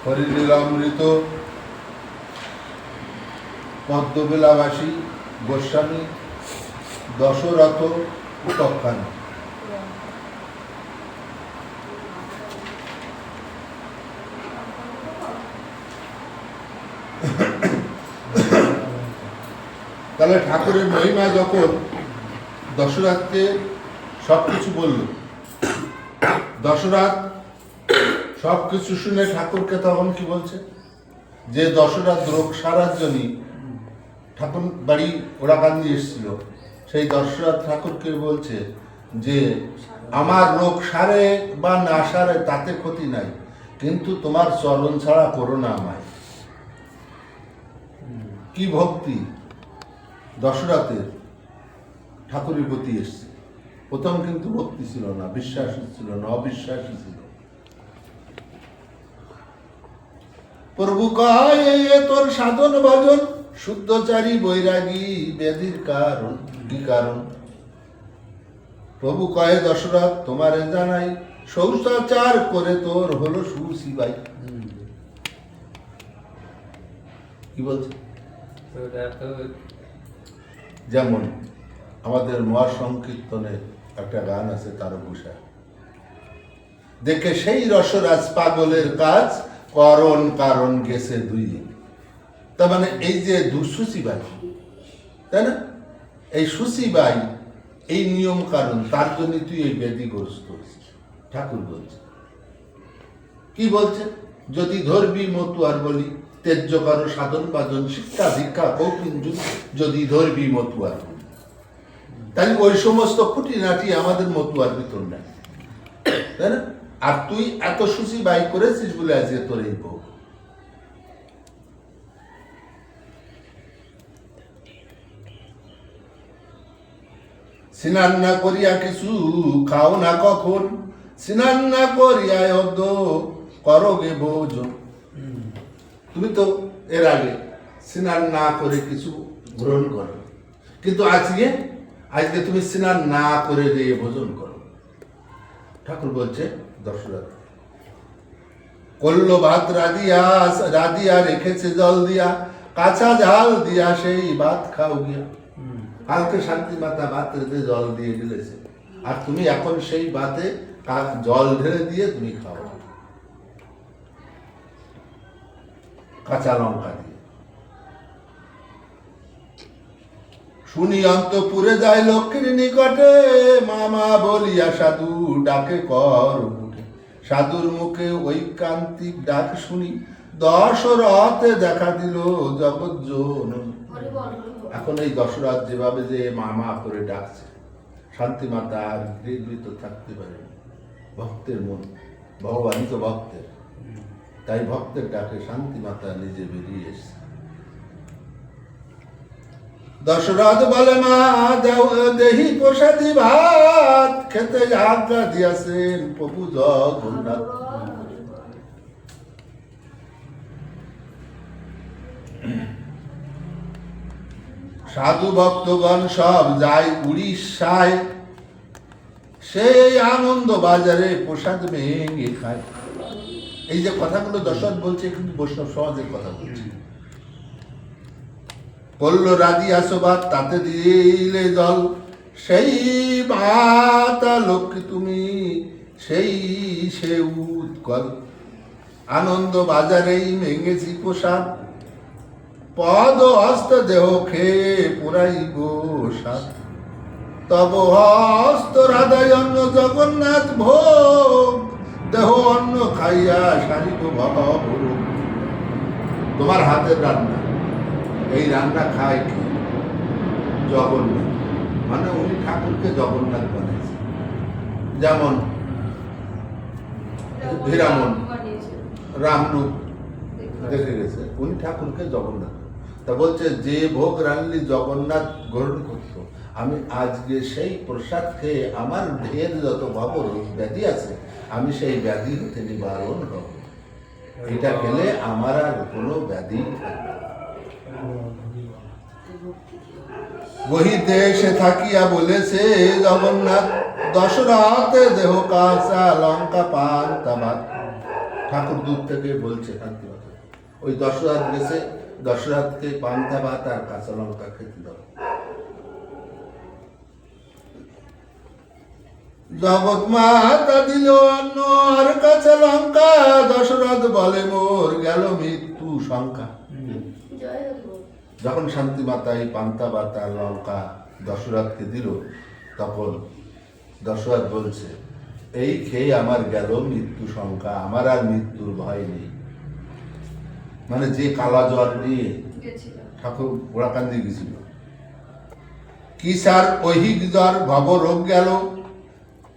হরিলীলামৃত পদ্মবেলাবাসী গোস্বামী দশরথ উপাখ্যান। তাহলে ঠাকুরের মহিমা যখন দশরথকে সবকিছু বলল, দশরথ সবকিছু শুনে ঠাকুরকে তখন কি বলছে, যে দশরথ রোগ সারার জন্য ঠাকুর বাড়ি ওরাকান্দি এসেছিল, সেই দশরথ ঠাকুরকে বলছে যে আমার রোগ সারে বা না সারে তাতে ক্ষতি নাই, কিন্তু তোমার চরণ ছাড়া করো না আমায়। কি ভক্তি দশরথের ঠাকুরের প্রতি এসছে। প্রথম কিন্তু ভক্তি ছিল না, বিশ্বাসী ছিল না, অবিশ্বাসী ছিল। প্রভু কয় তোর সাধন ভজন শুদ্ধচারী বৈরাগী ব্যাধির কারণ কি কারণ? প্রভু কয় দশরথ তোমারে জানাই, শৌচাচার করে তোর হলো সুশিবাই। কি বলছে? যেমন আমাদের মহাসংকীর্তনে একটা গান আছে, তার ঘোষা দেখে সেই রসরাজ পাগলের কাজ, করণ কারণ গেছে দুই। তার মানে এই যে দুঃসুচিবাই, তাই না, এই সুচিবাই এই নিয়ম কারণ, তার জন্য তুই এই ব্যাধিগ্রস্ত হয়েছিস। ঠাকুর বলছে, কি বলছে? যদি ধরবি মতুয়ার বলি, তেজ্য কারো সাধন বাজন শিক্ষা দীক্ষা কৌপিন যদি ধরবি মতুয়ার বলি। তাই ওই সমস্ত খুঁটিনাটি আমাদের মতুয়ার ভিতর নেই, তাই না? আর তুই এত সুচি বাই করেছিস বলে আজকে তোর এই ভোগ। স্নান না করিয়া কিছু খাও না কখন, স্নান না করিয়া অদ্য করোগে ভোজন। তুমি তো এর আগে স্নান না করে কিছু গ্রহণ করো, কিন্তু আজকে তুমি স্নান না করে দিয়ে ভোজন করো। ঠাকুর বলছে দশরথ করলো ভাত রাধিয়া রেখেছে জল দিয়া, কাঁচা ঝাল দিয়া সেই ভাত খাও গিয়া। কালকে শান্তি মাতা ভাত রেঁধে জল দিয়ে দিলেছে, আর তুমি এখন সেই ভাতে জল ঢেলে দিয়ে তুমি খাও কাঁচা লঙ্কা দিয়ে। শুনি অন্তপুরে যায় লক্ষ্মীর নিকটে, মামা বলিয়া সাধু ডাকে কর উঠে। সাধুর মুখে ঐকান্তিক ডাক শুনি, দশরথে দেখা দিল জগৎ জননী। এখন এই দশরথ যেভাবে যে মামা করে ডাকছে, শান্তি মাতা আর নির্বৃত থাকতে পারে। ভক্তের মন, ভগবানই তো ভক্তের, তাই ভক্তের ডাকে শান্তি মাতা নিজে বেরিয়ে এসছে। দশরথ বলে মা দেহি প্রসাদী ভাত, খেতে আজ্ঞা দিয়াছেন প্রভু জগন্নাথ। সাধু ভক্তগণ সব যায় উড়িষ্যায়, সেই আনন্দ বাজারে প্রসাদ ভেঙে খায়। এই যে কথাগুলো দশরথ বলছে, কিন্তু বৈষ্ণব সমাজের কথা বলছে। করলো রাজি আসবাদ তাতে দিলে জল, সেই মাতা লক্ষ্মী তুমি সেই সে উৎকল। আনন্দ বাজারেই ভেঙেছি প্রসাদ, পদ হস্ত দেহ খেয়ে পুরাইব সাত। তব হস্ত রাধায় অন্ন জগন্নাথ ভোগ, দেহ অন্ন খাইয়া সারিব ভব। তোমার হাতের রান্না, এই রান্না খায় কি? জগন্নাথ, মানে উনি ঠাকুরকে জগন্নাথ বানিয়েছে। যেমন হীরামন রামরূপ দেখে গেছে, উনি ঠাকুরকে জগন্নাথ। তা বলছে যে ভোগ রান্নি জগন্নাথ গ্রহণ করত, আমি আজকে সেই প্রসাদ খেয়ে আমার ঢের যত ভাবর ব্যাধি আছে, আমি সেই ব্যাধি হতে নিবারণ হব। এটা খেলে আমার আর কোনো ব্যাধি থাকবে। বহিদেশে থাকিয়া বলেছে জগন্নাথ, দশরথ দেহ কাঁচা লঙ্কা পান তামাক। ঠাকুর দূর থেকে বলছে শান্তিমাতা, ওই দশরথ গেছে, দশরথকে পান্তা ভাত আর কাঁচা লঙ্কা খেতে দাও। জগৎ মাতা দিল অন্ন আর কাঁচা লঙ্কা, দশরথ বলে মোর গেল মৃত্যু শঙ্কা। যখন শান্তি মাতা এই পান্তা ভাত আর লঙ্কা দশরথকে দিল, তখন দশরথ বলছে, এই খেয়ে আমার গেল মৃত্যু শঙ্কা, আমার আর মৃত্যুর ভয় নেই। মানে যে কালা জ্বর নিয়ে ঠাকুর ওরাকান্দি গেছিল, কি স্যার ঐহিক জ্বর ভবরোগ গেল,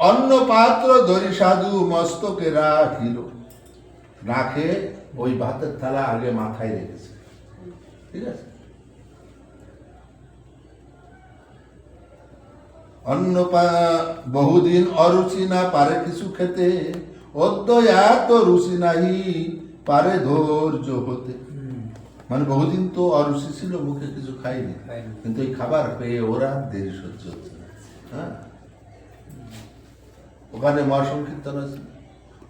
অন্ন পাত্র ধরি সাধু মস্তকে রাখিল। না খেয়ে ওই ভাতের থালা আগে মাথায় রেখেছে, ঠিক আছে। অন্ন বহুদিন অরুচি না পারে কিছু খেতে, অদ্বয়াত রুচি নাহি পারে ধৈর্য হতে। মানে বহুদিন তো অরুচি ছিল, মুখে কিছু খাইনি, কিন্তু এই খাবার পেয়ে ওরা দেরি সহ্য হচ্ছে না। হ্যাঁ, ওখানে মহাসংকীর্তন আছে,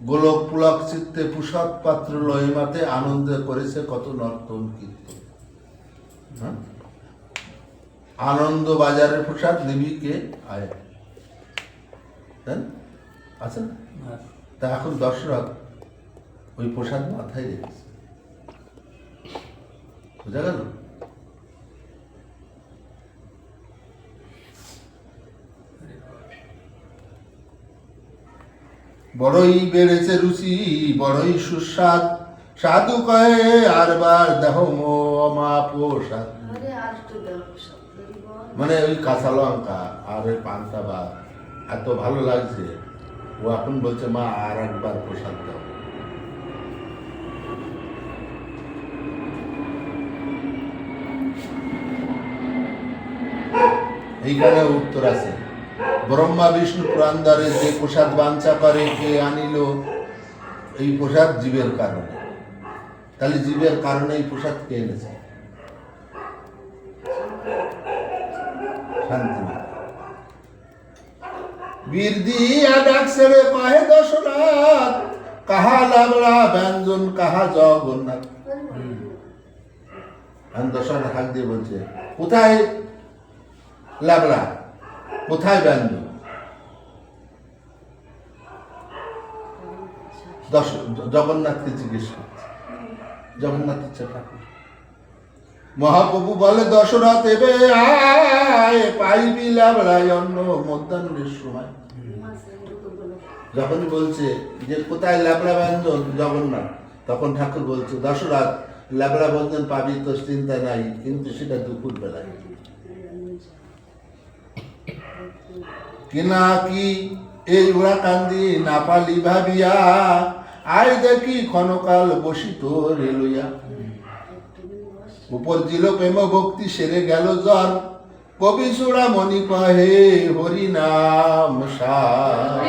গোলক পুলক চিত্তে পুষক পাত্র লয়ে মাতে আনন্দ করেছে কত নর্তন কীর্তন। হ্যাঁ, আনন্দ বাজারের প্রসাদ নিবিকে আয় আছে না? তা এখন দশরথ ওই প্রসাদ মাথায় রেখেছে, বোঝা গেল? বড়ই বেড়েছে রুচি বড়ই সুস্বাদ, সাধু কয়ে আরবার দেহ মা প্রসাদ। মানে ওই কাঁচা লঙ্কা আর ওই পান্তা ভাত এত ভালো লাগছে, ও এখন বলছে মা আর একবার প্রসাদ দাও। এইখানে উত্তর আছে, ব্রহ্মা বিষ্ণু পুরান্দরে যে প্রসাদ বাঞ্ছা করে কে আনিল, এই প্রসাদ জীবের কারণে। তাহলে জীবের কারণে এই প্রসাদ কে এনেছে? শান্তি। বীর দিয়া ডাক ছেড়ে কহে দশরথ, কাহা লাবড়া ব্যঞ্জন কাহা জগন্নাথ। দশরথ হাত দিয়ে বলছে, কোথায় লাবড়া, কোথায় ব্যঞ্জন? জগন্নাথকে জিজ্ঞেস করছে, জগন্নাথ ইচ্ছা ঠাকুর। মহাপ্রভু বলে, দশরথ এবে আয়, পাইবি লাবড়ায় অন্ন মধ্যাহ্নের সময়। যখনই বলছে যে কোথায় লাবড়া ব্যঞ্জন জগন্নাথ, তখন ঠাকুর বলছে, দশরথ লাবড়া ব্যঞ্জন পাবি তো চিন্তা নাই, কিন্তু সেটা দুপুর বেলায়। কিনা কি এই ওরা কান্দি না পালি ভাবিয়া, আয় দেখি ক্ষণকাল বসিত রেলইয়া। উপর জিল প্রেম ভক্তি সেরে গেল জ্বর, কবি চূড়ামণি কহে হরি নাম সার।